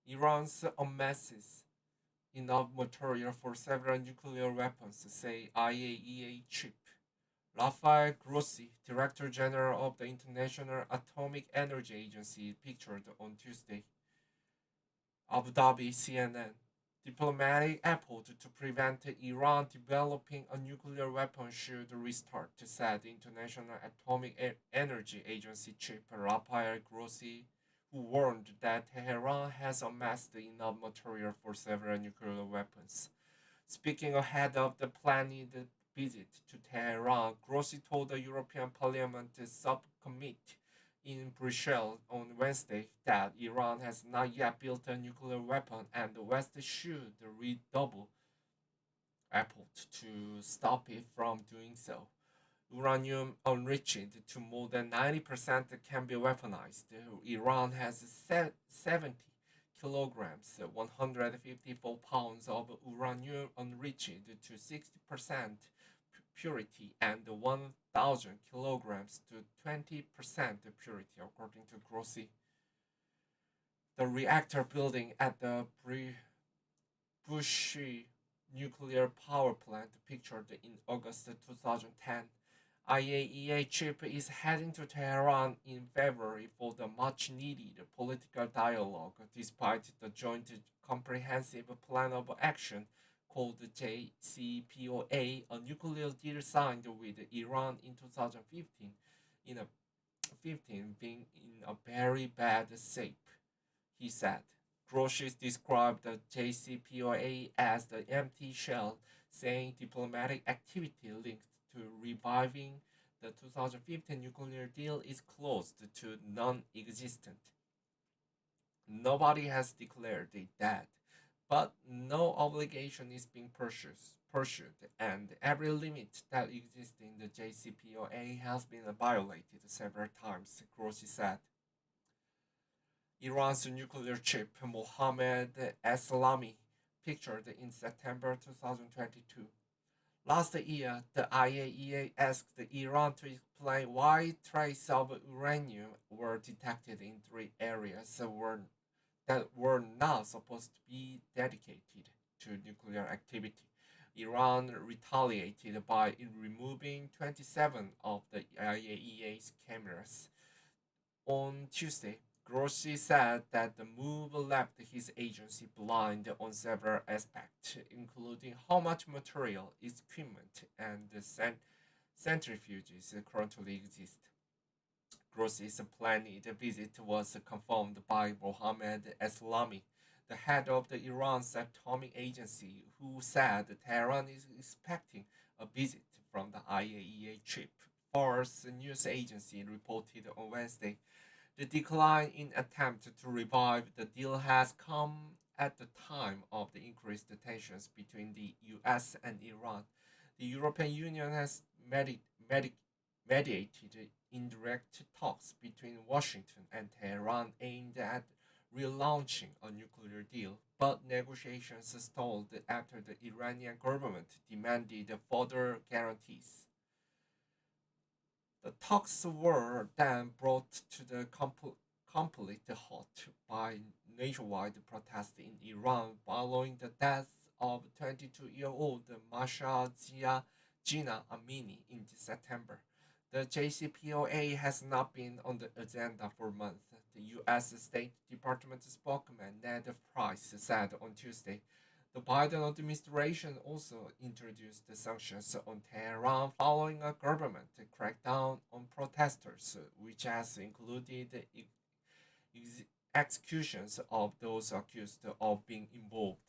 Iran's amasses enough material for several nuclear weapons, say IAEA chief. Rafael Grossi, Director General of the International Atomic Energy Agency, pictured on Tuesday. Abu Dhabi CNN. Diplomatic effort to prevent Iran developing a nuclear weapon should restart, said International Atomic Energy Agency chief Rafael Grossi, who warned that Tehran has amassed enough material for several nuclear weapons. Speaking ahead of the planned visit to Tehran, Grossi told the European Parliament subcommittee in Brussels on Wednesday that Iran has not yet built a nuclear weapon and the West should redouble efforts to stop it from doing so. Uranium enriched to more than 90% can be weaponized. Iran has 70 kilograms, 154 pounds of uranium enriched to 60% purity and 1,000 kilograms to 20% purity, according to Grossi. The reactor building at the Bushehr nuclear power plant, pictured in August 2010. IAEA chief is heading to Tehran in February for the much needed political dialogue, despite the Joint Comprehensive Plan of Action called JCPOA, a nuclear deal signed with Iran in 2015, in a 15 being in a very bad shape, he said. Grossi described the JCPOA as the empty shell, saying diplomatic activity linked to reviving the 2015 nuclear deal is close to non-existent. Nobody has declared it dead, but no obligation is being pursued, and every limit that exists in the JCPOA has been violated several times, Grossi said. Iran's nuclear chief Mohammad Eslami, pictured in September 2022. Last year, the IAEA asked Iran to explain why traces of uranium were detected in three areas that were not supposed to be dedicated to nuclear activity. Iran retaliated by removing 27 of the IAEA's cameras. On Tuesday, Grossi said that the move left his agency blind on several aspects, including how much material, equipment, and centrifuges currently exist. Grossi's planned visit was confirmed by Mohammad Eslami, the head of the Iran's atomic agency, who said Tehran is expecting a visit from the IAEA chief. Fars news agency reported on Wednesday. The decline in attempt to revive the deal has come at the time of the increased tensions between the US and Iran. The European Union has mediated indirect talks between Washington and Tehran aimed at relaunching a nuclear deal, but negotiations stalled after the Iranian government demanded further guarantees. The talks were then brought to the complete halt by nationwide protest in Iran following the death of 22-year-old Masha Jina Amini in September. The JCPOA has not been on the agenda for months, the U.S. State Department spokesman Ned Price said on Tuesday. The Biden administration also introduced sanctions on Tehran following a government crackdown on protesters, which has included executions of those accused of being involved.